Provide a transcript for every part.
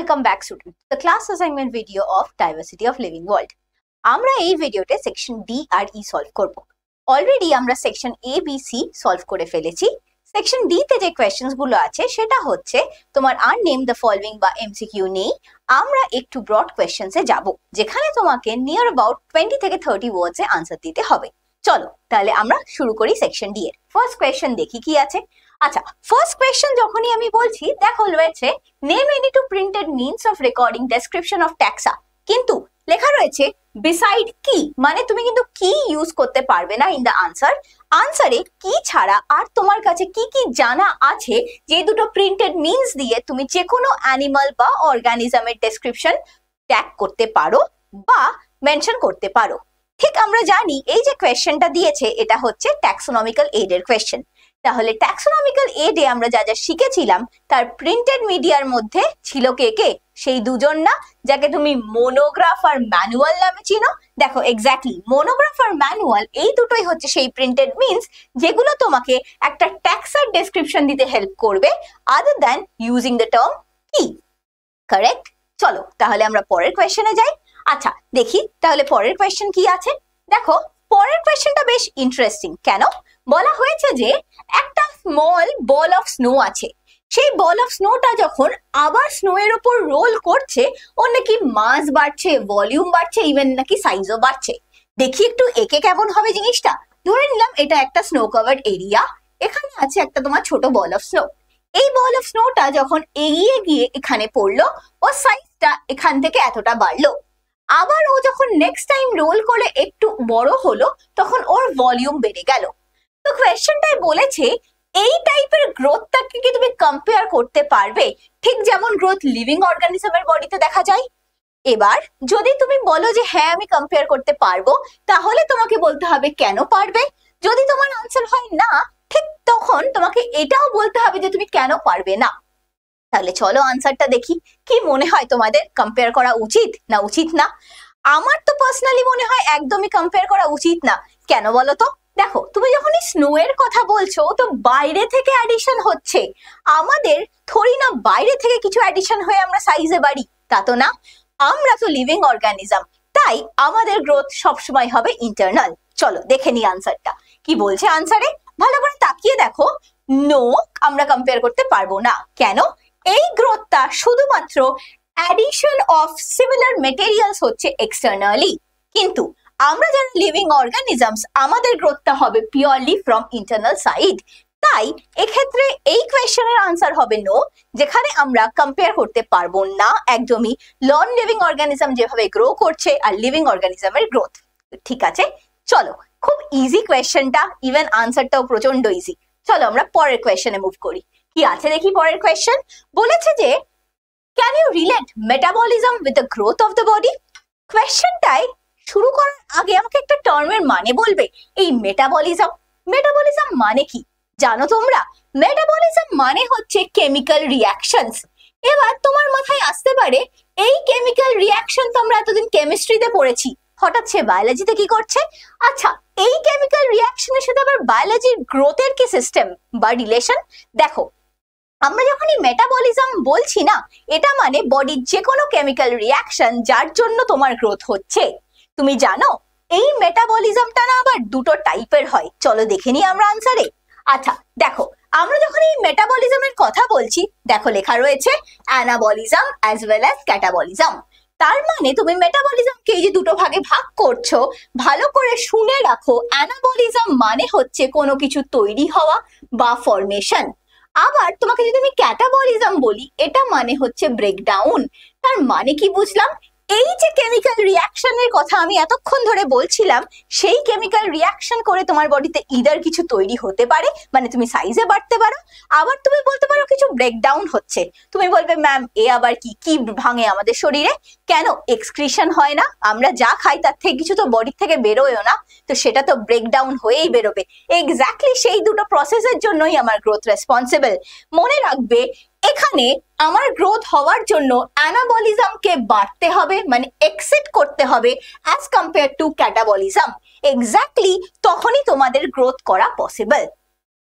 Welcome back students to the class assignment video of Diversity of Living World. আমরা এই ভিডিওতে section D আর ই solve করব। Already আমরা section A B C solve করে ফেলেছি। Section D তে যে কোয়েশ্চেনস গুলো আছে সেটা হচ্ছে তোমার আননেম দ্য ফলোইং বা এমসিকিউ নেই। আমরা একটু ব্রড কোয়েশ্চেনসে যাব যেখানে তোমাকে নিয়ার অ্যাবাউট 20 থেকে 30 ওয়ার্ডসে আনসার দিতে হবে। চলো তাহলে আমরা শুরু করি সেকশন ডি এর। ফার্স্ট কোয়েশ্চেন দেখি কি আছে। আচ্ছা, ফার্স্ট কোয়েশ্চেন যখনই আমি বলছি দেখো রয়েছে name any two printed means of recording description of taxa, কিন্তু লেখা রয়েছে বিসাইড কি, মানে তুমি কিন্তু কি ইউজ করতে পারবে না ইন দ্য আনসার। আনসারে কি ছাড়া আর তোমার কাছে কি কি জানা আছে যে দুটো প্রিন্টেড মিনস দিয়ে তুমি যে কোনো অ্যানিমাল বা অর্গানিজমের ডেসক্রিপশন ট্যাগ করতে পারো বা মেনশন করতে পারো। ঠিক আমরা জানি এই যে কোয়েশ্চেনটা দিয়েছে এটা হচ্ছে ট্যাক্সোনমিক্যাল এইড এর কোয়েশ্চেন। তাহলে ট্যাক্সোনমিক্যাল এইডে আমরা যা যা শিখেছিলাম তার প্রিন্টেড মিডিয়ার মধ্যে ছিল কে কে? সেই দুজন না যাকে তুমি মনোগ্রাফ আর ম্যানুয়াল নামে চিনো। দেখো এক্স্যাক্টলি মনোগ্রাফ আর ম্যানুয়াল এই দুটোই হচ্ছে সেই প্রিন্টেড মিনস যেগুলো তোমাকে একটা ট্যাক্সার ডেসক্রিপশন দিতে হেল্প করবে other than using the term কি। কারেক্ট। চলো তাহলে আমরা পরের কোয়েশ্চেনে যাই। আচ্ছা দেখি তাহলে পরের কোয়েশ্চেন কি আছে। দেখো পরের কোয়েশ্চেনটা বেশ ইন্টারেস্টিং। কেন? বলা হয়েছে যে একটা স্মল বল অফ স্নো আছে, সেই বল অফ স্নোটা যখন আবার স্নো এর উপর রোল করছে ওর নাকি মাস বাড়ছে, ভলিউম বাড়ছে, ইভেন নাকি সাইজও বাড়ছে। দেখি একটু একে কেমন হবে জিনিসটা। ধরে নিলাম এটা একটা স্নো কভার্ড এরিয়া, এখানে আছে একটা তোমার ছোট বল অফ স্নো। এই বল অফ স্নোটা যখন এগিয়ে গিয়ে এখানে পড়লো ওর সাইজটা এখান থেকে এতটা বাড়লো। আবার ও যখন নেক্সট টাইম রোল করে একটু বড় হলো তখন ওর ভলিউম বেড়ে গেল। তো কোয়েশ্চেনটাই বলেছে এই টাইপের গ্রোথটাকে কি তুমি কম্পেয়ার করতে পারবে ঠিক যেমন গ্রোথ লিভিং অর্গানিজমের বডিতে দেখা যায়? এবার যদি তুমি বলো যে হ্যাঁ আমি কম্পেয়ার করতে পারবো, তাহলে তোমাকে বলতে হবে কেন পারবে। যদি তোমার আনসার হয় না, ঠিক তখন তোমাকে এটাও বলতে হবে যে তুমি কেন পারবে না। তাহলে চলো আনসারটা দেখি। কি মনে হয় তোমাদের, কম্পেয়ার করা উচিত না উচিত না? আমার তো পার্সোনালি মনে হয় একদমই কম্পেয়ার করা উচিত না। কেন বলো তো? দেখো তুমি যখন স্নো এর কথা বলছো তো বাইরে থেকে অ্যাডিশন হচ্ছে, আমাদের থরি না বাইরে থেকে কিছু অ্যাডিশন হয়ে আমরা সাইজে বাড়ি, তা তো না। আমরা তো লিভিং অর্গানিজম, তাই আমাদের গ্রোথ সবসময় হবে ইন্টারনাল। চলো দেখে নি আনসারটা কি বলছে। আনসারে ভালো করে তাকিয়ে দেখো, নো আমরা কম্পেয়ার করতে পারবো না। কেন? এই গ্রোথটা শুধুমাত্র অ্যাডিশন অফ সিমিলার মেটেরিয়ালস হচ্ছে এক্সটার্নালি, কিন্তু আমরা যারা লিভিং অর্গানিজমস আমাদের গ্রোথটা হবে পিওরলি ফ্রম ইন্টারনাল সাইড। তাই এক্ষেত্রে এই কোয়েশ্চেনের আনসার হবে নো, যেখানে আমরা কম্পেয়ার করতে পারবো না একদমই নন লিভিং অর্গানিজম যেভাবে গ্রো করছে আর লিভিং অর্গানিজমের গ্রোথ। ঠিক আছে, চলো খুব ইজি কোয়েশ্চেনটা, ইভেন আনসারটাও প্রচন্ড ইজি। চলো আমরা পরের কোয়েশ্চেনে মুভ করি। কি আছে দেখি পরের কোয়েশ্চেন। বলেছে যে can you relate metabolism with the growth of the body. কোয়েশ্চেনটাই শুরু করার আগে আমাকে একটা টার্মের মানে বলবে। এই মেটাবলিজম, মেটাবলিজম মানে কি জানো তোমরা? মেটাবলিজম মানে হচ্ছে কেমিক্যাল রিঅ্যাকশনস। এবার তোমার মাথায় আসতে পারে এই কেমিক্যাল রিঅ্যাকশন তো আমরা এতদিন কেমিস্ট্রিতে পড়েছি, হঠাৎ সে বায়োলজিতে কি করছে? আচ্ছা এই কেমিক্যাল রিঅ্যাকশনের সাথে আবার বায়োলজির গ্রোথের কি সিস্টেম বা রিলেশন? দেখো আমরা যখন এই মেটাবলিজম বলছি না, এটা মানে বডির যে কোনো কেমিক্যাল রিঅ্যাকশন যার জন্য তোমার গ্রোথ হচ্ছে। তুমি জানো এই মেটাবলিজমটা না আবার দুটো টাইপের হয়। চলো দেখে নিই আমরা আনসারে। আচ্ছা দেখো আমরা যখন এই মেটাবলিজমের কথা বলছি, দেখো লেখা রয়েছে anabolism as well as catabolism. তার মানে তুমি মেটাবলিজমকে এই যে দুটো ভাগে ভাগ করছো, ভালো করে শুনে রাখো। অ্যানাবলিজম মানে হচ্ছে কোনো কিছু তৈরি হওয়া বা ফরমেশন। আবার তোমাকে যদি আমি ক্যাটাবলিজম বলি, এটা মানে হচ্ছে ব্রেকডাউন। তার মানে কি বুঝলাম? এই যে কেমিক্যাল রিঅ্যাকশনের কথা আমি এতক্ষণ ধরে বলছিলাম, সেই কেমিক্যাল রিঅ্যাকশন করে তোমার বডিতে ইদার কিছু তৈরি হতে পারে, মানে তুমি সাইজে বাড়তে পারো, আবার তুমি বলতে পারো কিছু ব্রেকডাউন হচ্ছে। তুমি বলবে ম্যাম এ আবার কি কি ভাঙে আমাদের শরীরে? কেন? এক্সক্রিশন হয় না? আমরা যা খাই তার থেকে কিছু তো বডি থেকে বেরোয়ও না, তো সেটা তো ব্রেকডাউন হয়েই বেরোবে। এক্স্যাক্টলি সেই দুটো প্রসেসের জন্যই আমার গ্রোথ রেসপন্সিবল। মনে রাখবে এখানে আমার গ্রোথ হওয়ার জন্য অ্যানাবলিজমকে বাড়তে হবে, মানে এক্সিট করতে হবে as compare to catabolism. Exactly তখনই তোমাদের গ্রোথ করা পসিবল।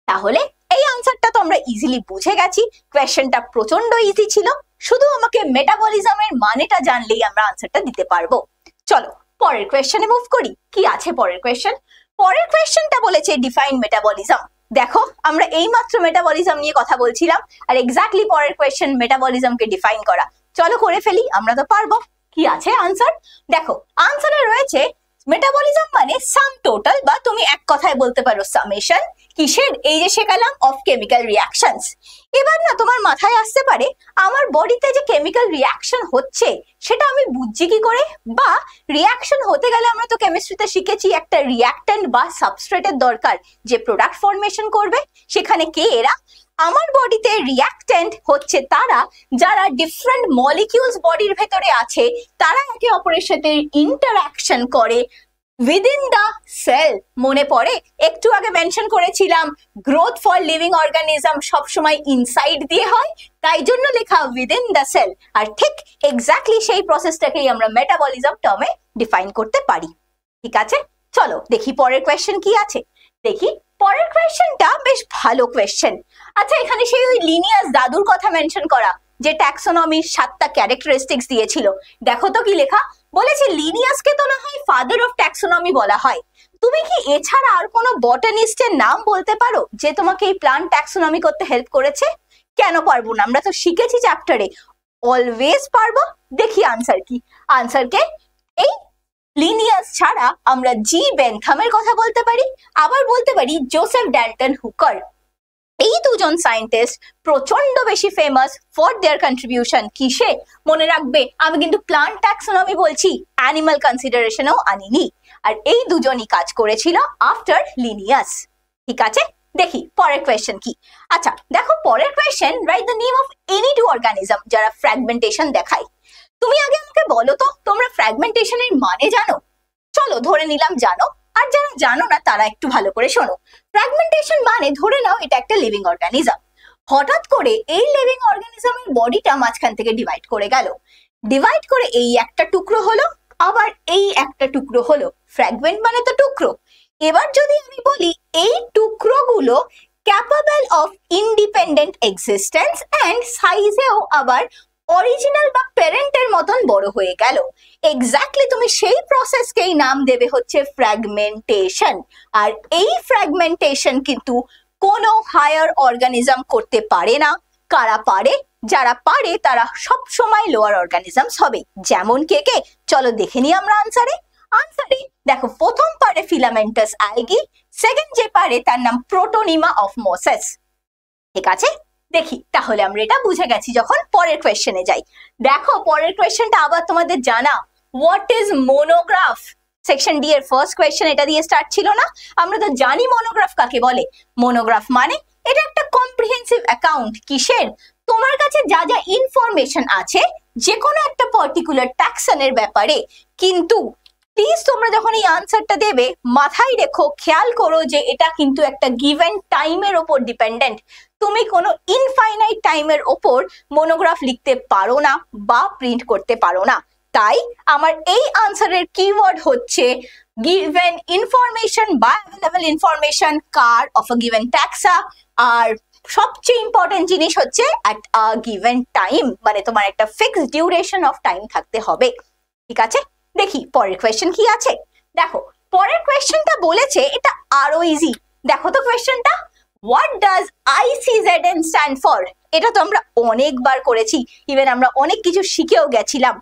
তাহলে এই আনসারটা তো আমরা ইজিলি বুঝে গেছি। কোয়েশ্চেনটা প্রচন্ড ইজি ছিল। শুধু আমাকে মেটাবলিজমের মানেটা জানলেই আমরা আনসারটা দিতে পারবো। চলো পরের কোয়েশ্চেনে মুভ করি। কি আছে পরের কোয়েশ্চেন? পরের কোয়েশ্চেনটা বলেছে ডিফাইন মেটাবলিজম। দেখো আমরা এইমাত্র মেটাবলিজম নিয়ে কথা বলছিলাম, আর এক্স্যাক্টলি পরের কোয়েশ্চেন মেটাবলিজমকে ডিফাইন করা। চলো করে ফেলি, আমরা তো পারবো। কি আছে আনসার? দেখো আনসারে রয়েছে মেটাবলিজম মানে সাম টোটাল, বা তুমি এক কথায় বলতে পারো সামেশন। কিসের? এই যে শেখালাম, অফ কেমিক্যাল রিঅ্যাকশনস। এবার না তোমার মাথায় আসতে পারে আমার বডিতে যে কেমিক্যাল রিঅ্যাকশন হচ্ছে সেটা আমি বুঝছি কি করে, বা রিঅ্যাকশন হতে গেলে আমরা তো কেমিস্ট্রিতে শিখেছি একটা রিঅ্যাক্ট্যান্ট বা সাবস্ট্রেটের দরকার যে প্রোডাক্ট ফর্মেশন করবে। সেখানে কে এরা? আমার বডিতে রিঅ্যাক্ট্যান্ট হচ্ছে তারা যারা ডিফারেন্ট মলিকিউলস বডির ভেতরে আছে, তারা একে অপরের সাথে ইন্টারঅ্যাকশন করে উইদিন দা সেল। মনে পড়ে একটু আগে মেনশন করেছিলাম গ্রোথ ফর লিভিং অর্গানিজম সবসময় ইনসাইড দিয়ে হয়, তাই জন্য লেখা উইদিন দা সেল। আর ঠিক এক্স্যাক্টলি সেই প্রসেসটাকেই আমরা মেটাবলিজম টার্মে ডিফাইন করতে পারি। ঠিক আছে, চলো দেখি পরের কোয়েশ্চেন কি আছে। দেখি পরের কোয়েশ্চেনটা বেশ ভালো কোয়েশ্চেন। আচ্ছা এখানে সেই ওই লিনিয়াস দাদুর কথা মেনশন করা, যে ট্যাক্সোনমির 7টা ক্যারেক্টারিস্টিক্স দিয়েছিল। দেখো তো কি লেখা বলেছে, লিনিয়াসকে তো না হয় ফাদার অফ ট্যাক্সোনমি বলা হয়। তুমি কি এছাড়া আর কোনো বটানিস্টের নাম বলতে পারো যে তোমাকে এই প্লান্ট ট্যাক্সোনমি করতে হেল্প করেছে? কেন পারবো না, আমরা তো শিখেছি চ্যাপ্টারে। অলওয়েজ পারবো। দেখি আনসার কি। আনসারকে এই লিনিয়াস ছাড়া আমরা জি বেনথামের কথা বলতে পারি, আবার বলতে পারি জোসেফ ড্যাল্টন হুকার। এই দুজন সায়েন্টিস্ট প্রচন্ড বেশি ফেমাস ফর দেয়ার কন্ট্রিবিউশন। কিসে? মনে রাখবে আমি কিন্তু প্লান্ট ট্যাক্সোনমি বলছি, অ্যানিমাল কনসিডারেশনও আনিনি। আর এই দুজনই কাজ করেছিল আফটার লিনিয়াস। ঠিক আছে, দেখি পরের কোয়েশ্চেন কি। আচ্ছা দেখো পরের question, write the name of any two organism যারা ফ্র্যাগমেন্টেশন দেখায়। তুমি আগে আমাকে বলো তো তোমরা ফ্র্যাগমেন্টেশনের মানে জানো? চলো ধরে নিলাম জানো, আর যারা জানো না তারা একটু ভালো করে শোনো। ফ্র্যাগমেন্টেশন মানে ধরে নাও এটা একটা লিভিং অর্গানিজম। হঠাৎ করে এই লিভিং অর্গানিজমের বডিটা মাঝখান থেকে ডিভাইড করে গেল। ডিভাইড করে এই একটা টুকরো হলো, আবার এই একটা টুকরো হলো। ফ্র্যাগমেন্ট মানে তো টুকরো। এবার যদি আমি বলি এই টুকরোগুলো capable of independent existence and সাইজেও আবার অরিজিনাল বা প্যারেন্টের মতন বড় হয়ে গেল, এক্স্যাক্টলি তুমি সেই প্রসেসকেই নাম দেবে হচ্ছে ফ্র্যাগমেন্টেশন। আর এই ফ্র্যাগমেন্টেশন কিন্তু কোনো হায়ার অর্গানিজম করতে পারে না। কারা পারে? যারা পারে তারা সব সময় লোয়ার অর্গানিজমস হবে। যেমন কে কে? চলো দেখে নিই আমরা আনসারে। আনসারে দেখো প্রথম পারে ফিলামেন্টাস অ্যালগি, সেকেন্ড যে পারে তার নাম প্রোটোনিমা অফ মসেস। ঠিক আছে, দেখি তাহলে আমরা এটা বুঝে গেছি। যখন পরের কোয়েশ্চেনে যাই, দেখো পরের কোয়েশ্চেনটা আবার তোমাদের জানা, হোয়াট ইজ মোনোগ্রাফ? সেকশন ডি এর ফার্স্ট কোয়েশ্চেন এটা দিয়ে স্টার্ট ছিল না? আমরা তো জানি মোনোগ্রাফ কাকে বলে। মোনোগ্রাফ মানে এটা একটা কম্প্রিহেন্সিভ অ্যাকাউন্ট। কিসের? তোমার কাছে যা যা ইনফরমেশন আছে যে কোনো একটা পার্টিকুলার ট্যাক্সনের ব্যাপারে। কিন্তু প্লিজ তোমরা যখন এই আনসারটা দেবে মাথায় রেখো, খেয়াল করো যে এটা কিন্তু একটা গিভেন টাইমের ওপর ডিপেন্ডেন্ট। তুমি কোনো ইনফাইনাইট টাইমের ওপর মোনোগ্রাফ লিখতে পারো না বা প্রিন্ট করতে পারো না। তাই আমার এই আনসারের কিওয়ার্ড হচ্ছে গিভেন ইনফরমেশন বা available information care of a given taxa. আর সবচেয়ে ইম্পর্টেন্ট জিনিস হচ্ছে অ্যাট আ গিভেন টাইম, মানে তোমার একটা ফিক্সড ডিউরেশন অফ টাইম থাকতে হবে। ঠিক আছে, দেখি পরের কোয়েশ্চেন কি আছে। দেখো পরের কোয়েশ্চেনটা বলেছে, এটা আরো ইজি। দেখো তো কোয়েশ্চেনটা, what does ICZN stand for? এটা তো আমরা অনেকবার করেছি, ইভেন আমরা অনেক কিছু শিখেও গেছিলাম।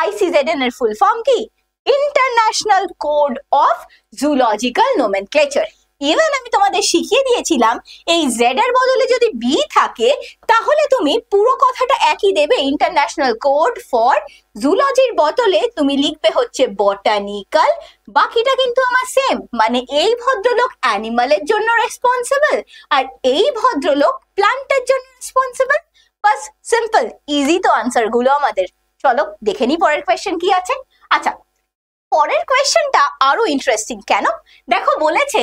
ICZN এর ফুল ফর্ম কি? International code of zoological nomenclature. Even আমি তোমাদের শিখিয়ে দিয়েছিলাম এই জেড এর বদলে যদি বি থাকে তাহলে তুমি পুরো কথাটা একই দেবে, ইন্টারন্যাশনাল কোড ফর জুলজির বদলে তুমি লিখবে হচ্ছে বটানিক্যাল। বাকিটা কিন্তু আমার সেম, মানে এই ভদ্রলোক অ্যানিমালের জন্য রেসপন্সিবল আর এই ভদ্রলোক প্লান্টের জন্য রেসপন্সিবল। বাস সিম্পল, ইজি তো আনসার গুলো আমাদের। চলো দেখে নি পরের কোয়েশ্চেন কি আছে। আচ্ছা পরের কোয়েশ্চেনটা আরো ইন্টারেস্টিং। কেন? দেখো বলেছে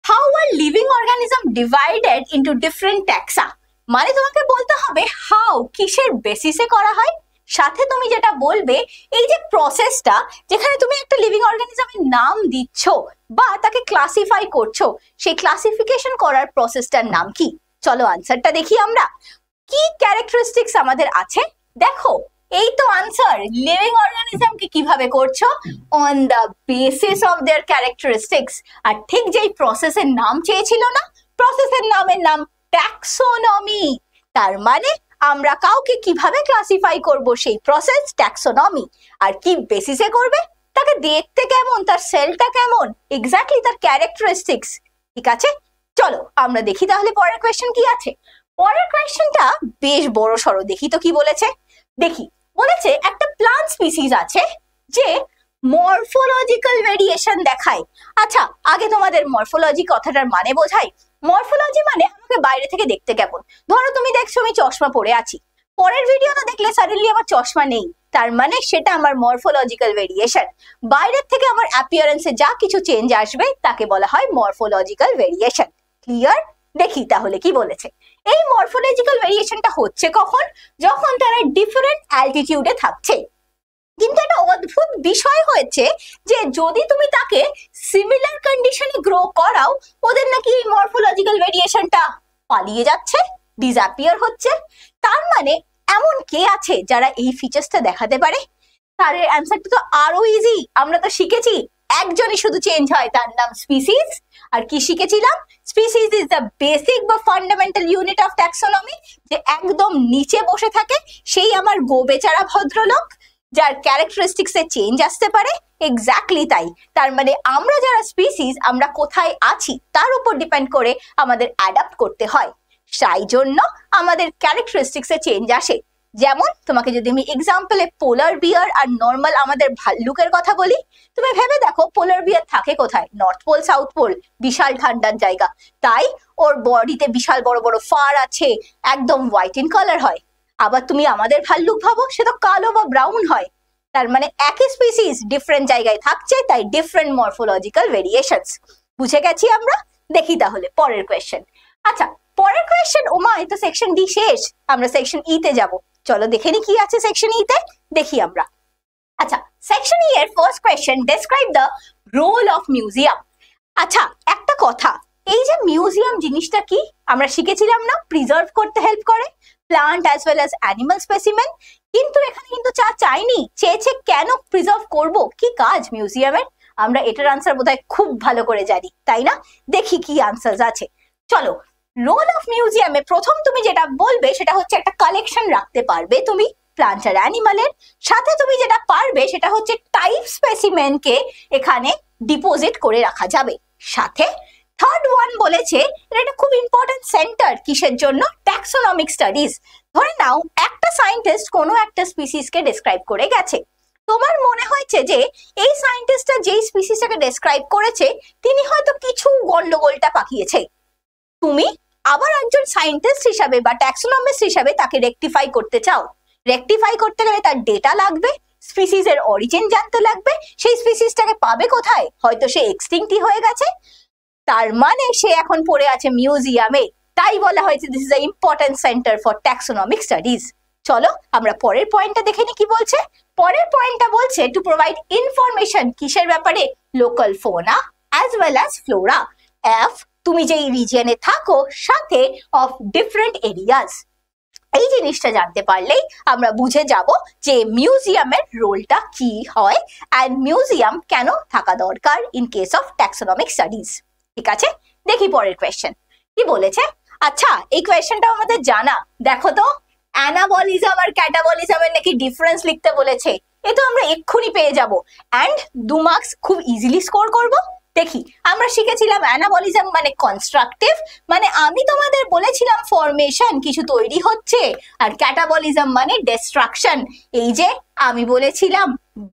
how are living organism divided into different taxa. মানে তোমাকে বলতে হবে হাউ কিসের বেসিসে করা হয়, সাথে তুমি যেটা বলবে এই যে প্রসেসটা যেখানে তুমি একটা লিভিং অর্গানিজমের নাম দিচ্ছ বা তাকে ক্লাসিফাই করছো, সেই ক্লাসিফিকেশন করার প্রসেসটার নাম কি। চলো আনসারটা দেখি আমরা। কি ক্যারেক্টারিস্টিক্স আমাদের আছে? দেখো এই তো আনসার, লিভিং অর্গানিজমকে কিভাবে করছো, on the basis of their characteristics. আর ঠিক যেই প্রসেসের নাম চেয়েছিল না, প্রসেসের নামের নাম ট্যাক্সোনমি। তার মানে আমরা কাউকে কিভাবে ক্লাসিফাই করব সেই প্রসেস ট্যাক্সোনমি। আর কি বেসিসে করবে, তাকে দেখতে কেমন, তার সেলটা কেমন, এক্স্যাক্টলি তার ক্যারেক্টারিস্টিক্স। ঠিক আছে, চলো আমরা দেখি তাহলে পরের কোয়েশ্চেন কি আছে। পরের কোয়েশ্চেনটা বেশ বড় সড়ো, দেখি তো কি বলেছে। দেখি বলেছে একটা প্লান্ট স্পিসিস আছে যে মরফোলজিক্যাল ভেরিয়েশন দেখায়। আচ্ছা আগে তোমাদের মরফোলজি কথাটার মানে বোঝাই। মরফোলজি মানে আমাকে বাইরে থেকে দেখতে কেমন। ধরো তুমি দেখছো আমি চশমা পরে আছি, পরের ভিডিওটা দেখলে সাডেনলি আমার চশমা নেই, তার মানে সেটা আমার মরফোলজিক্যাল ভেরিয়েশন। বাইরের থেকে আমার অ্যাপিয়ারেন্সে যা কিছু চেঞ্জ আসবে তাকে বলা হয় মরফোলজিক্যাল ভেরিয়েশন। ক্লিয়ার? দেখি তাহলে কি বলেছে। এই মরফোলজিক্যাল ভেরিয়েশনটা হচ্ছে কখন, যখন তারা ডিফারেন্ট অ্যালটিটিউডে থাকছে। কিন্তু একটা অদ্ভুত বিষয় হয়েছে যে যদি তুমি তাকে সিমিলার কন্ডিশনে গ্রো করাও, ওদের নাকি এই মরফোলজিক্যাল ভেরিয়েশনটা পালিয়ে যাচ্ছে, ডিসঅ্যাপিয়ার হচ্ছে। তার মানে এমন কে আছে যারা এই ফিচার্সটা দেখাতে পারে? তার অ্যান্সারটা তো আরো ইজি। আমরা তো শিখেছি একজনই শুধু চেঞ্জ হয়, তার নাম স্পিসিস। আর কি শিখেছিলাম? স্পিসিস ইজ দ্য বেসিক বা ফান্ডামেন্টাল ইউনিট অফ ট্যাক্সোনমি। যে একদম নিচে বসে থাকে সেই আমার গোবেচারা ভদ্রলোক, যার ক্যারেক্টারিস্টিক্সে চেঞ্জ আসতে পারে। এক্স্যাক্টলি তাই। তার মানে আমরা যারা স্পিসিস, আমরা কোথায় আছি তার উপর ডিপেন্ড করে আমাদের অ্যাডাপ্ট করতে হয়। তাই জন্য আমাদের ক্যারেক্টারিস্টিক্সে চেঞ্জ আসে। যেমন তোমাকে যদি আমি এক্সাম্পলে পোলার বিয়ার আর নর্মাল আমাদের ভাল্লুকের কথা বলি, তুমি ভেবে দেখো পোলার বিয়ার থাকে কোথায়? নর্থ পোল, সাউথ পোল, বিশাল ঠান্ডার জায়গা। তাই ওর বডিতে বিশাল বড় বড় ফার আছে, একদম হোয়াইট ইন কালার হয়। আবার তুমি আমাদের ভাল্লুক ভাবো, সে তো কালো বা ব্রাউন হয়। তার মানে একই স্পিসিস ডিফারেন্ট জায়গায় থাকছে, তাই ডিফারেন্ট মরফোলজিক্যাল ভেরিয়েশনস। বুঝে গেছি আমরা। দেখি তাহলে পরের কোয়েশ্চেন। আচ্ছা পরের কোয়েশ্চেন, ওমা এই তো সেকশন ডি শেষ, আমরা সেকশন ই তে যাব। চলো দেখে নি কি আছে সেকশন ই তে, দেখি আমরা। আচ্ছা সেকশন ই এর first question, describe the role of museum. আচ্ছা একটা কথা, এই যে মিউজিয়াম জিনিসটা কি আমরা শিখেছিলাম না, প্রিজার্ভ করতে হেল্প করে plant as well as animal specimen. কিন্তু এখানে কিন্তু চাইনি, চেয়েছে কেন প্রিজার্ভ করব, কি কাজ মিউজিয়ামের। আমরা এটার আনসার বোধহয় খুব ভালো করে জানি, তাই না? দেখি কি আনসার আছে। চলো, রোল অফ মিউজিয়ামে প্রথম তুমি যেটা বলবে সেটা হচ্ছে একটা কালেকশন রাখতে পারবে তুমি প্লান্ট আর অ্যানিমালের। সাথে তুমি যেটা পারবে সেটা হচ্ছে টাইপ স্পেসিমেনকে এখানে ডিপোজিট করে রাখা যাবে। সাথে থার্ড ওয়ান বলেছে এটা খুব ইম্পর্টেন্ট সেন্টার, কিসের জন্য? Taxonomic studies. ধরে নাও একটা সায়েন্টিস্ট কোনো একটা স্পিসিসকে ডেসক্রাইব করে গেছে, তোমার মনে হয়েছে যে এই সায়েন্টিস্টটা যেই স্পিসিসটাকে ডেসক্রাইব করেছে তিনি হয়তো কিছু গন্ডগোলটা পাকিয়েছে। তুমি আবার একজন সায়েন্টিস্ট হিসাবে বা ট্যাক্সোনমিস্ট হিসাবে তাকে রেকটিফাই করতে চাও। রেকটিফাই করতে গেলে তার ডেটা লাগবে, স্পিসিস এর অরিজিন জানতে লাগবে। সেই স্পিসিসটাকে পাবে কোথায়? হয়তো সে এক্সটিংক্টই হয়ে গেছে, তার মানে সে এখন পড়ে আছে মিউজিয়ামে। তাই বলা হয়েছে this is a important centre for taxonomic studies. চলো আমরা পরের পয়েন্টটা দেখে নি কি বলছে। পরের পয়েন্টটা বলছে টু প্রোভাইড ইনফরমেশন, কিসের ব্যাপারে? Local fauna as well as flora. If তুমি যেই রিজিয়নে থাকো, সাথে অফ ডিফারেন্ট এরিয়াজ। এই জিনিসটা জানতে পারলেই আমরা বুঝে যাব যে মিউজিয়ামের রোলটা কি হয় অ্যান্ড মিউজিয়াম কেন থাকা দরকার in case of taxonomic studies. ঠিক আছে, দেখি পরের কোয়েশ্চেন কি বলেছে। আচ্ছা এই কোয়েশ্চেনটা আমাদের জানা, দেখো তো অ্যানাবলিজম আর ক্যাটাবলিজমের নাকি ডিফারেন্স লিখতে বলেছে। এ তো আমরা এক্ষুনি পেয়ে যাব অ্যান্ড 2 মার্কস খুব ইজিলি স্কোর করব। দেখি আমরা শিখেছিলাম অ্যানাবলিজম মানে কনস্ট্রাকটিভ, মানে আমি তোমাদের বলেছিলাম ফরমেশন কিছু তৈরি হচ্ছে, আর ক্যাটাবলিজম মানে ডিস্ট্রাকশন। এই যে আমি বলেছিলাম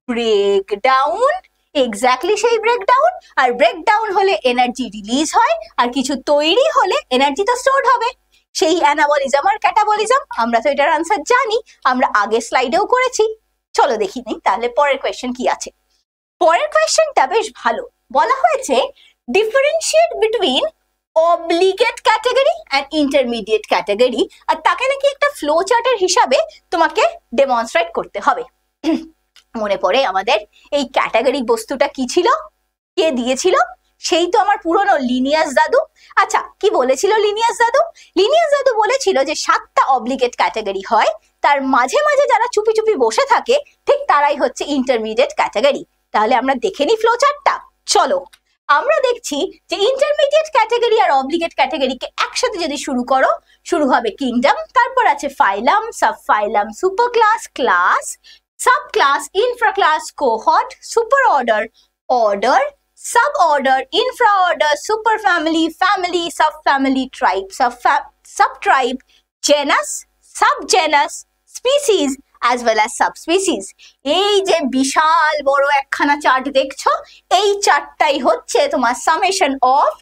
ব্রেকডাউন, এক্স্যাক্টলি সেই ব্রেকডাউন। আর ব্রেকডাউন হলে এনার্জি রিলিজ হয়, আর কিছু তৈরি হলে এনার্জি তো স্টোর হবে। সেই অ্যানাবলিজম আর ক্যাটাবলিজম। আমরা তো এটার আনসার জানি, আমরা আগের স্লাইডেও করেছি। চলো দেখি নেই তাহলে পরের কোয়েশ্চেন কি আছে। পরের কোয়েশ্চেনটা বেশ ভালো, বলা হয়েছে differentiate between obligate category and intermediate category. আর তাকে নাকি একটা ফ্লো চার্টের হিসাবে তোমাকে ডেমনস্ট্রেট করতে হবে। মনে পড়ে আমাদের এই ক্যাটাগরি বস্তুটা কি ছিল, কে দিয়েছিল? সেই তো আমার পুরনো লিনিয়াস দাদু। আচ্ছা, কি বলেছিল লিনিয়াস দাদু? লিনিয়াস দাদু বলেছিল যে 7টা অব্লিগেট ক্যাটাগরি হয়, তার মাঝে মাঝে যারা চুপি চুপি বসে থাকে ঠিক তারাই হচ্ছে ইন্টারমিডিয়েট ক্যাটাগরি। তাহলে আমরা দেখে নিই ফ্লো চার্টটা। চলো, আমরা দেখছি যে ইন্টারমিডিয়েট ক্যাটাগরি আর অব্লিগেট ক্যাটাগরিকে একসাথে যদি শুরু হবে কিংডম, তারপর আছে phylum, sub phylum, super class, class, sub class, infra class, cohort, super order, order, sub order, infra order, super family, family, sub family, tribe, sub tribe, genus, subgenus, species as well as subspecies। এই যে বিশাল বড় একখানা chart দেখছো, এই চার্টটাই হচ্ছে তোমার summation of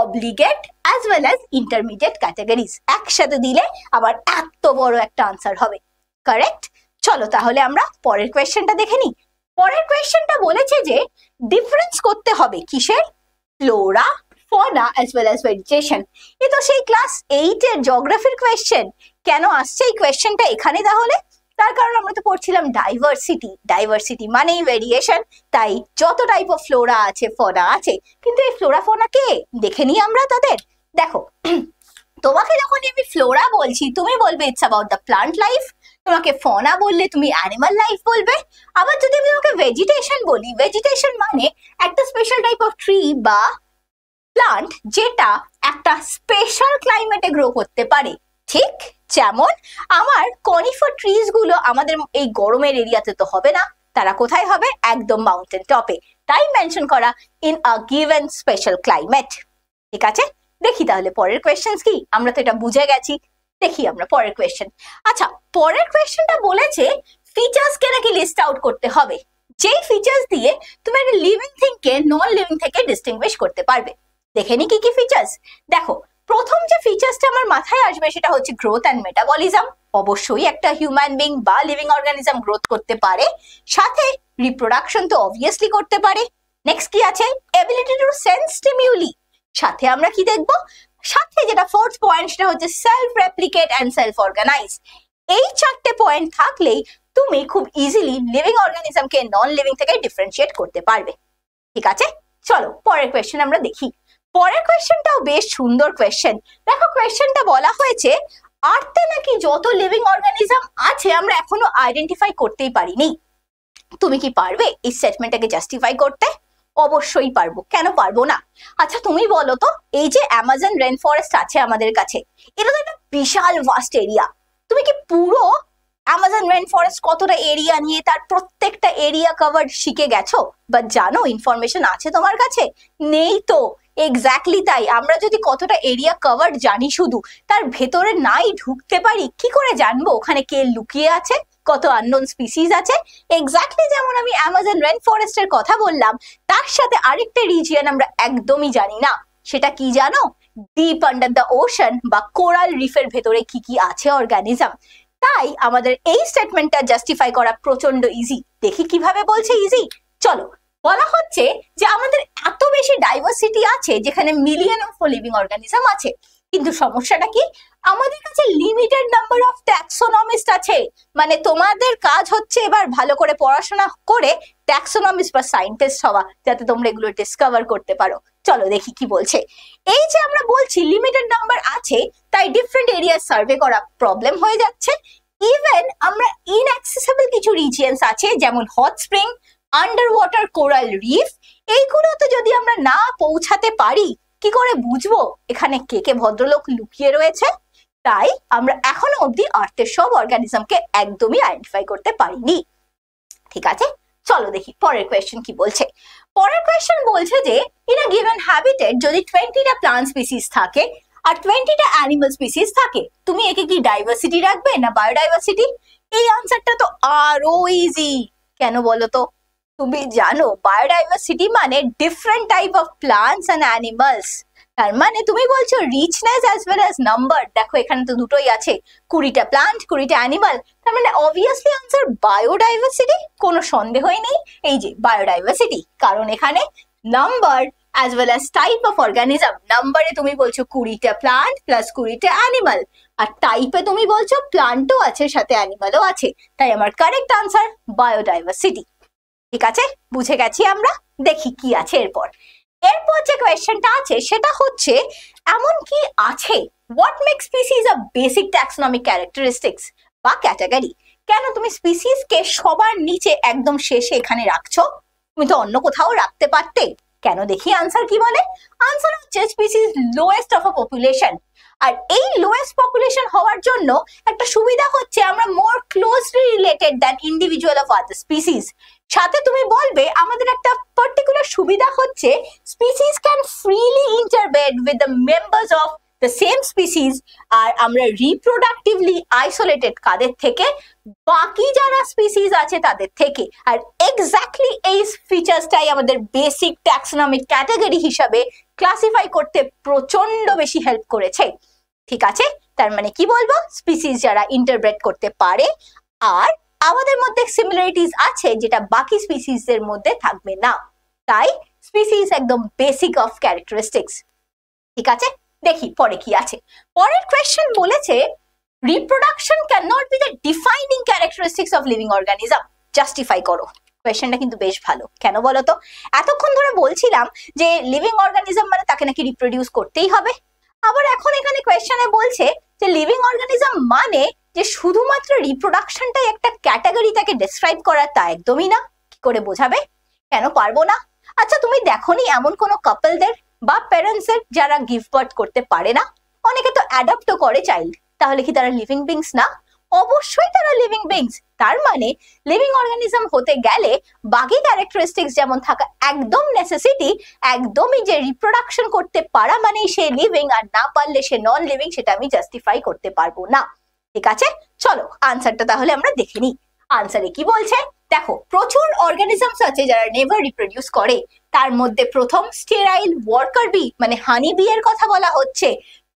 obligate as well as intermediate categories। একসাথে দিলে আবার এত বড় একটা আনসার হবে। কারেক্ট? চলো তাহলে আমরা পরের কোয়েশ্চেনটা দেখে নিই। পরের কোয়েশ্চেনটা বলেছে যে ডিফারেন্স করতে হবে কিসের? Flora, fauna as well as vegetation। এ তো সেই ক্লাস 8 এর জিওগ্রাফির কোয়েশ্চেন। কেন আসছে এই কোয়েশ্চেনটা এখানে তাহলে? তার কারণ আমরা তো পড়ছিলাম ডাইভার্সিটি। ডাইভার্সিটি মানেই ভেরিয়েশন, তাই যত টাইপ অফ ফ্লোরা আছে, ফনা আছে, কিন্তু এই ফ্লোরা ফনা কে দেখে নিই আমরা তাদের। দেখো, তোমাকে যখন আমি ফ্লোরা বলছি তুমি বলবে it's about the plant life, তোমাকে ফনা বললে তুমি অ্যানিমাল লাইফ বলবে। আবার যদি আমি তোমাকে ভেজিটেশন বলি, ভেজিটেশন মানে একটা স্পেশাল টাইপ অফ ট্রি বা প্লান্ট যেটা একটা স্পেশাল ক্লাইমেটে গ্রো করতে পারে। ঠিক যেমন আমার কনিফার ট্রিজ গুলো আমাদের এই গরমের এরিয়াতে তো হবে না, তারা কোথায় হবে? একদম মাউন্টেন টপে। তাই মেনশন করা in a given special climate. ঠিক আছে, দেখি তাহলে পরের কোয়েশ্চেন্স কি। আমরা তো এটা বুঝে গেছি, দেখি আমরা পরের কোয়েশ্চেন। আচ্ছা, পরের কোয়েশ্চেনটা বলেছে ফিচার্স কে নাকি লিস্ট আউট করতে হবে, যেই ফিচার্স দিয়ে তুমি একটা লিভিং থিংকে নন লিভিং থেকে ডিস্টিংগুইশ করতে পারবে। দেখে নি কি কি ফিচার্স। দেখো, প্রথম যে ফিচার্সটা আমার মাথায় আসবে সেটা হচ্ছে গ্রোথ অ্যান্ড মেটাবলিজম। অবশ্যই একটা হিউম্যান বিং বা লিভিং অর্গানিজম গ্রোথ করতে পারে, সাথে রিপ্রোডাকশন তো অবভিয়াসলি করতে পারে। নেক্সট কি আছে? Ability to sense stimuli. সাথে আমরা কি দেখবো? সাথে যেটা ফোর্থ পয়েন্ট সেটা হচ্ছে self replicate and self organise. এই 4টে পয়েন্ট থাকলেই তুমি খুব ইজিলি লিভিং অর্গানিজমকে নন লিভিং থেকে ডিফারেন্সিয়েট করতে পারবে। ঠিক আছে, চলো পরের কোয়েশ্চেন আমরা দেখি। পরের কোয়েশ্চেনটাও বেশ সুন্দর কোয়েশ্চেন। দেখো, কোয়েশ্চেনটা বলা হয়েছে আর্থে নাকি যত লিভিং অর্গানিজম আছে আমরা এখনো আইডেন্টিফাই করতেই পারিনি। তুমি কি পারবে এই স্টেটমেন্টটাকে জাস্টিফাই করতে? অবশ্যই পারবো, কেন পারবো না। আচ্ছা তুমি বলো তো, এই যে অ্যামাজন রেন ফরেস্ট আছে আমাদের কাছে, এটা তো একটা বিশাল ভাস্ট এরিয়া। তুমি কি পুরো অ্যামাজন রেন ফরেস্ট কতটা এরিয়া নিয়ে তার প্রত্যেকটা এরিয়া কভার শিখে গেছো বা জানো? ইনফরমেশন আছে তোমার কাছে? নেই তো। এক্স্যাক্টলি তাই, আমরা যদি কতটা এরিয়া কভার জানি শুধু, তার ভেতরে নাই ঢুকতে পারি, কি করে জানবো ওখানে কে লুকিয়ে আছে, কত আননোন স্পিসিস আছে? এক্স্যাক্টলি যেমন আমি অ্যামাজন রেন ফরেস্টের কথা বললাম, তার সাথে আরেকটা রিজিয়ন আমরা একদমই জানি না। সেটা কি জানো? ডিপ আন্ডার দ্য ওশান বা কোরাল রিফের ভেতরে কি কি আছে অর্গানিজম। তাই আমাদের এই স্টেটমেন্টটা জাস্টিফাই করা প্রচন্ড ইজি। দেখি কিভাবে বলছে ইজি। চলো, বলা হচ্ছে যে আমাদের এত বেশি ডাইভার্সিটি আছে যেখানে মিলিয়ন অফ লিভিং অর্গানিজম আছে, কিন্তু সমস্যাটা কি? আমাদের কাছে লিমিটেড নাম্বার অফ ট্যাক্সোনমিস্ট আছে। মানে তোমাদের কাজ হচ্ছে এবার ভালো করে পড়াশোনা করে ট্যাক্সোনমিস্ট বা সায়েন্টিস্ট হওয়া, যাতে তোমরা এগুলো ডিসকভার করতে পারো। চলো দেখি কি বলছে। এই যে আমরা বলছি লিমিটেড নাম্বার আছে, তাই ডিফারেন্ট এরিয়া সার্ভে করা প্রবলেম হয়ে যাচ্ছে। ইভেন আমরা ইনঅ্যাক্সেসিবল কিছু রিজিয়নস আছে, যেমন hot spring, under water coral reef, এইগুলোতে যদি আমরা না পৌঁছাতে পারি, কি করে বুঝবো এখানে কে কে ভদ্রলোক লুকিয়ে রয়েছে? তাই আমরা এখনো অব্দি আর্থের সব অর্গানিজমকে একদমই আইডেন্টিফাই করতে পারিনি। ঠিক আছে, চলো দেখি পরের কোয়েশ্চেন কি বলছে। পরের কোয়েশ্চেন বলছে যে ইন আ গিভেন হ্যাবিটেট যদি 20টা প্লান্ট স্পিসিস থাকে আর 20টা অ্যানিমাল স্পিসিস থাকে, তুমি একে কি ডাইভার্সিটি রাখবে না বায়োডাইভার্সিটি? এই আনসারটা তো আরো ইজি। কেন বলো তো? তুমি জানো বায়োডাইভার্সিটি মানে different type of plants and animals. তার মানে তুমি বলছো richness as well as number. দেখো এখানে তো দুটোই আছে, 20টা প্লান্ট 20টা অ্যানিমাল, তার মানে অবভিয়াসলি আনসার বায়োডাইভার্সিটি, কোনো সন্দেহই নেই। এই যে বায়োডাইভার্সিটি, কারণ এখানে number as well as type of organism. নাম্বারে তুমি বলছো 20টা প্লান্ট প্লাস 20টা অ্যানিমাল, আর টাইপে তুমি বলছো প্লান্টও আছে সাথে অ্যানিমালও আছে, তাই আমার কারেক্ট আনসার বায়োডাইভার্সিটি। ঠিক আছে, বুঝে গেছি আমরা। দেখি কি আছে এরপর। এরপর যে কোয়েশ্চেনটা আছে সেটা হচ্ছে এমন কি আছে what make species a basic taxonomic characteristics বা ক্যাটাগরি। কেন তুমি স্পিসিস কে সবার নিচে একদম শেষে এখানে রাখছো? তুমি তো অন্য কোথাও রাখতে পারতে। কেন দেখি আনসার কি বলে। আনসার হচ্ছে species lowest of a population. আর এই লোয়েস্ট পপুলেশন হওয়ার জন্য একটা সুবিধা হচ্ছে আমরা more closely related than individual of other species. সাথে তুমি বলবে আমাদের একটা পার্টিকুলার সুবিধা হচ্ছে species can freely interbreed with the members of the same species. আর আমরা রিপ্রোডাক্টিভলি আইসোলেটেড কাদের থেকে? বাকি যারা স্পিসিস আছে তাদের থেকে। আর এক্স্যাক্টলি এই ফিচার্সটাই আমাদের বেসিক ট্যাক্সোনমিক ক্যাটাগরি হিসাবে ক্লাসিফাই করতে প্রচন্ড বেশি হেল্প করেছে। ঠিক আছে, তার মানে কি বলবো, স্পিসিস যারা ইন্টারব্রেড করতে পারে আর আমাদের মধ্যে সিমিলারিটিস আছে যেটা বাকি স্পিসিস এর মধ্যে থাকবে না, তাই স্পিসিস একদম বেসিক অফ ক্যারেক্টারিস্টিক্স। ঠিক আছে, দেখি পরে কি আছে। পরের কোয়েশ্চেন বলেছে reproduction can not be the defining characteristics of living organism. Justify করো। কোয়েশ্চেনটা কিন্তু বেশ ভালো। কেন বলো তো? এতক্ষণ ধরে বলছিলাম যে লিভিং অর্গানিজম মানে তাকে নাকি রিপ্রোডিউস করতেই হবে, আবার এখন এখানে কোয়েশ্চনে বলছে যে লিভিং অর্গানিজম মানে যে শুধুমাত্র রিপ্রোডাকশনটাই একটা ক্যাটাগরি তাকে ডেসক্রাইব করা, তা একদমই না। কি করে বোঝাবে? কেন পারবো না? আচ্ছা তুমি দেখোনি এমন কোনো কাপলদের বা প্যারেন্টসের যারা গিভ বার্থ করতে পারে না? অনেকে তো অ্যাডপ্টও করে চাইল্ড, তাহলে কি তারা লিভিং বিংস না? অবশ্যই তারা লিভিং বিংস। তার মানে লিভিং অর্গানিজম হতে গেলে বাকি ক্যারেক্টারিস্টিক্স যেমন থাকা একদম নেসেসিটি, একদমই যে রিপ্রোডাকশন করতে পারা মানে সে লিভিং আর না পারলে সে নন লিভিং, সেটা আমি জাস্টিফাই করতে পারবো না। ঠিক আছে, চলো আনসারটা তাহলে আমরা দেখে নিই। আনসারে কি বলছে দেখো, প্রচুর অর্গানিজমস আছে যারা নেভার রিপ্রোডিউস করে। তার মধ্যে প্রথম স্টেরাইল ওয়ার্কার বি মানে হানি বি এর কথা বলা হচ্ছে,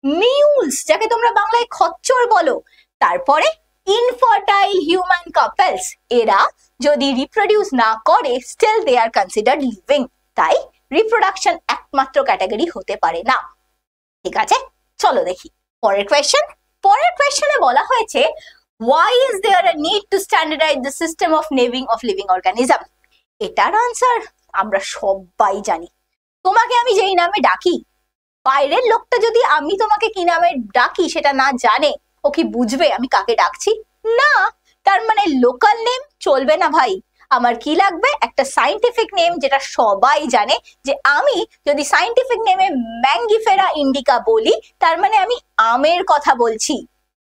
মিউলস যাকে তোমরা বাংলায় খচ্চর বলো, তারপরে ইনফার্টাইল হিউম্যান কাপলস, এরা যদি রিপ্রোডিউস না করে still they are considered living, তাই রিপ্রোডাকশন একমাত্র ক্যাটাগরি হতে পারে না। ঠিক আছে, চলো দেখি পরের কোয়েশ্চেন। পরের কোয়েশ্চনে বলা হয়েছে why is there a need to standardize the system of naming of living organism? এটার আনসার আমরা সবাই জানি। তোমাকে আমি যেই নামে ডাকি, বাইরের লোকটা যদি আমি তোমাকে কি নামে ডাকি সেটা না জানে, ও কি বুঝবে আমি কাকে ডাকছি? না। তার মানে লোকাল নেম চলবে না ভাই। আমার কি লাগবে? একটা সাইন্টিফিক নেম যেটা সবাই জানে। যে আমি যদি সাইন্টিফিক নেমে ম্যাঙ্গিফেরা ইন্ডিকা বলি, তার মানে আমি আমের কথা বলছি।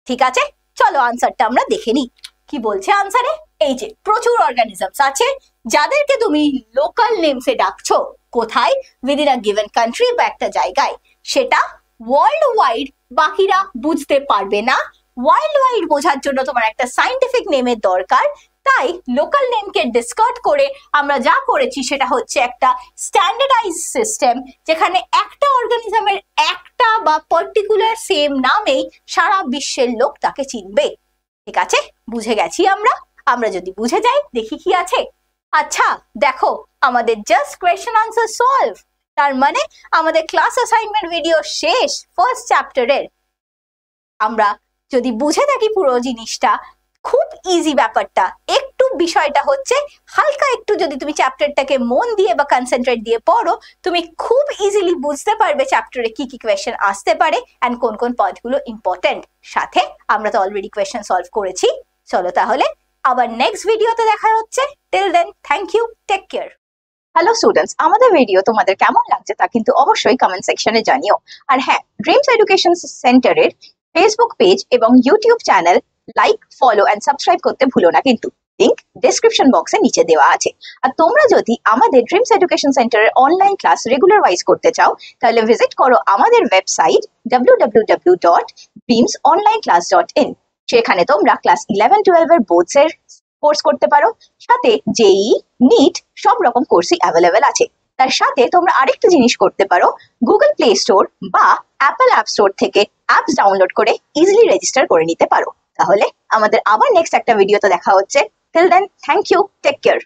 ঠিক আছে, চলো আনসারটা আমরা দেখে নিই। কি বলছে আনসারে? এই যে প্রচুর অর্গানিজমস আছে যাদেরকে তুমি লোকাল নেমসে ডাকছো। কোথায়? উইদিন আ গিভেন কান্ট্রি বা একটা জায়গায়। সেটা ওয়ার্ল্ড ওয়াইড বাকিরা বুঝতে পারবে না। ওয়ার্ল্ড ওয়াইড বোঝার জন্য তোমার একটা সাইন্টিফিক নেমের দরকার। তাই লোকাল নেমকে ডিসকার্ড করে আমরা যা করেছি সেটা হচ্ছে একটা স্ট্যান্ডার্ডাইজ সিস্টেম, যেখানে একটা অর্গানিজমের একটা বা পার্টিকুলার সেম নামেই সারা বিশ্বের লোক তাকে চিনবে। ঠিক আছে, বুঝে গেছি আমরা। আমরা যদি বুঝে যাই দেখি কি আছে। আচ্ছা দেখো, আমাদের জাস্ট কোয়েশ্চেন আনসার সলভ। তার মানে আমাদের ক্লাস অ্যাসাইনমেন্ট ভিডিও শেষ ফার্স্ট চ্যাপ্টারের। আমরা যদি বুঝে থাকি পুরো জিনিসটা, খুব ইজি ব্যাপারটা। একটু বিষয়টা হচ্ছে হালকা একটু যদি তুমি চ্যাপ্টারটাকে মন দিয়ে বা কনসেন্ট্রেট দিয়ে পড়ো, তুমি খুব ইজিলি বুঝতে পারবে চ্যাপ্টারে কি কি কোয়েশ্চেন আসতে পারে এন্ড কোন কোন পয়েন্টগুলো ইম্পর্টেন্ট। সাথে আমরা তো অলরেডি কোয়েশ্চেন সলভ করেছি। চলো তাহলে আবার নেক্সট ভিডিওতে দেখা হচ্ছে। Till then thank you, take care. Hello students, আমাদের ভিডিও তোমাদের কেমন লাগছে তা কিন্তু অবশ্যই কমেন্ট সেকশনে জানিও। আর হ্যাঁ, ড্রিমস এডুকেশন সেন্টারের ফেসবুক পেজ এবং YouTube channel like, follow and subscribe করতে ভুলো না, কিন্তু লিংক ডেসক্রিপশন বক্সে নিচে দেওয়া আছে। আর তোমরা যদি আমাদের ড্রিমস এডুকেশন সেন্টারের অনলাইন ক্লাস রেগুলার ওয়াইজ করতে চাও, তাহলে ভিজিট করো আমাদের ওয়েবসাইট www.dreamsonlineclass.in। সেখানে তোমরা ক্লাস 11-12 এর বোর্ডস এর কোর্স করতে পারো, সাথে জেই, নিট সব রকম কোর্সই অ্যাভেলেবেল আছে। তার সাথে তোমরা আরেকটা জিনিস করতে পারো, গুগল প্লে স্টোর বা অ্যাপল অ্যাপ স্টোর থেকে অ্যাপস ডাউনলোড করে ইজিলি রেজিস্টার করে নিতে পারো। তাহলে আমাদের আবার নেক্সট একটা ভিডিওতে দেখা হচ্ছে। Till then thank you, take care.